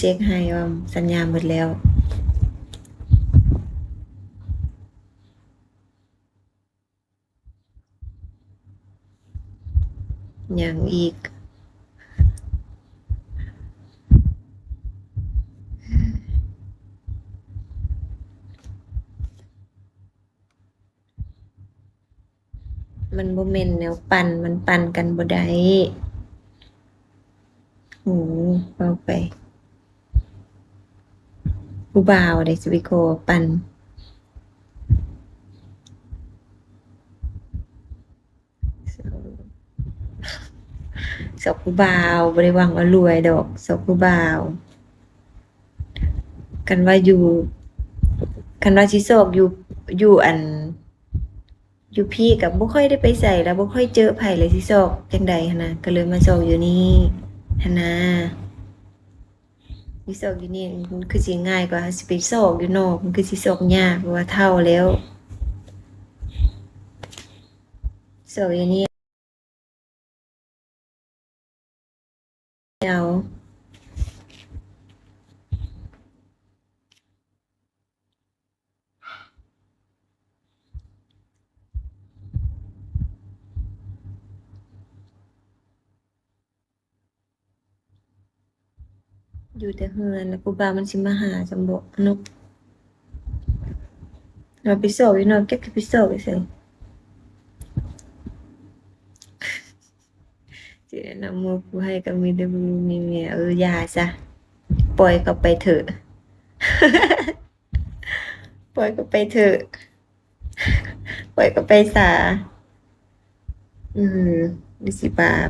ช็คให้ว่าสัญญาหมดแล้วอย่างอีกมันบ่แม่นแนวปั่นมันปั่นกันบ่ได้โอ้เว้าไปผู้บ่าวได้สิไปขอปั่นสอกผู้บ่าวบ่ได้หวังว่ารวยดอกสอกผู้บ่าวคันว่าอยู่คันว่าสิโศกอยู่อันอยู่พี่ก็บ่ค่อยได้ไปไสแล้วบ่ค่อยเจอไผเลยสิโศกจั่งใดหั้นนะก็เลยมาโศกอยู่นี่หั้นนะสิโศกอยู่นี่มันคือสิง่ายกว่าสิไปโศกอยู่นอกมันคือสิโศกยากเพราะว่าเฒ่าแล้วโศกอยู่นี่เอาอยู่แต่เฮือนแล้วผู้บ่าวมันสิมาหาจั่งบ่เนาะเราไปโศกอยู่นอกจักสิไปโศกอยู่ไสสิแนะนำหมู่ผู้ให้ก็มีแต่ผู้มีเมียอย่าซะปล่อยเขาไปเถอะ ปล่อยเขาไปเถอะปล่อยเขาไปซะอือมันสิบาป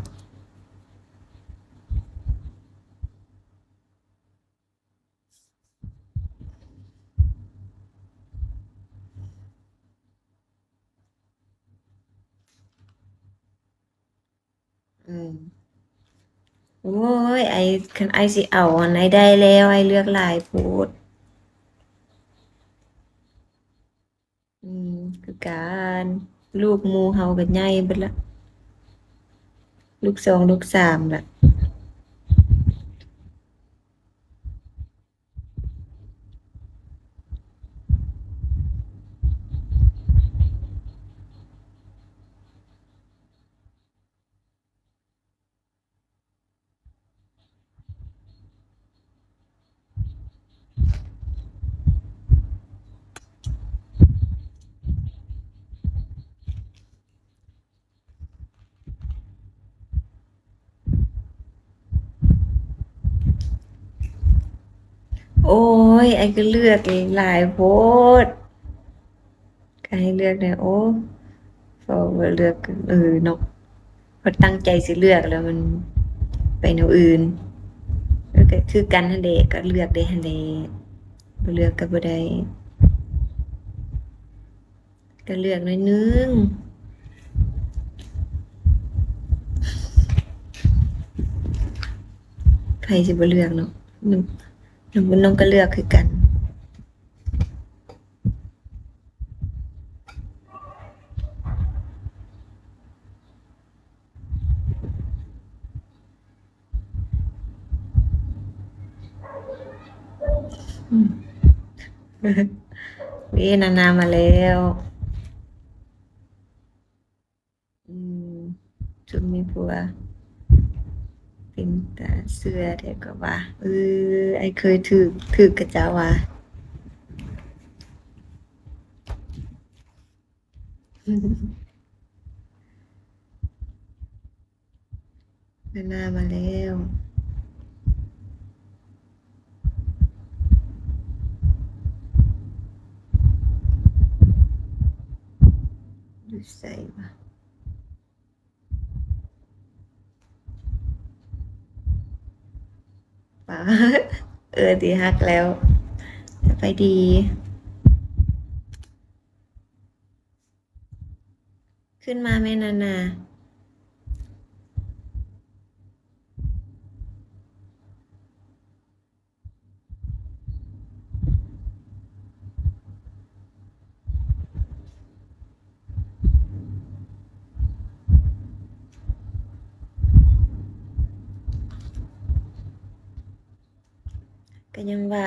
อืมโอ้ยคันไอ้สิเอาอันไหนได้แล้วไอ้เลือกหลายโพดอืมคือการลูกหมู่เฮาก็ใหญ่เบิดแล้วลูกสองลูกสามล่ะโอ้ยไอ้ก็เลือกหลายโพดก็ให้เลือกแน่โอ้พอบ่เลือกเนาะพอตั้งใจสิเลือกแล้วมันไปแนวอื่นก็คือกันหั้นแหละก็เลือกได้หั้นแหละบ่เลือกก็บ่ได้ก็เลือกหน่อยหนึ่งไผสิบ่เลือกเนาะน้ำน้องก็เลือกคือกันนานามาแล้วอืมจุมมีผัวเป็นตาเสื้อแท้ก็ว่าไอ้เคยถูกกับเจ้าว่านานามาแล้วอยู่ไสวะป๋าที่ฮักแล้วไปดีขึ้นมาแม่นานา ก็ยังว่า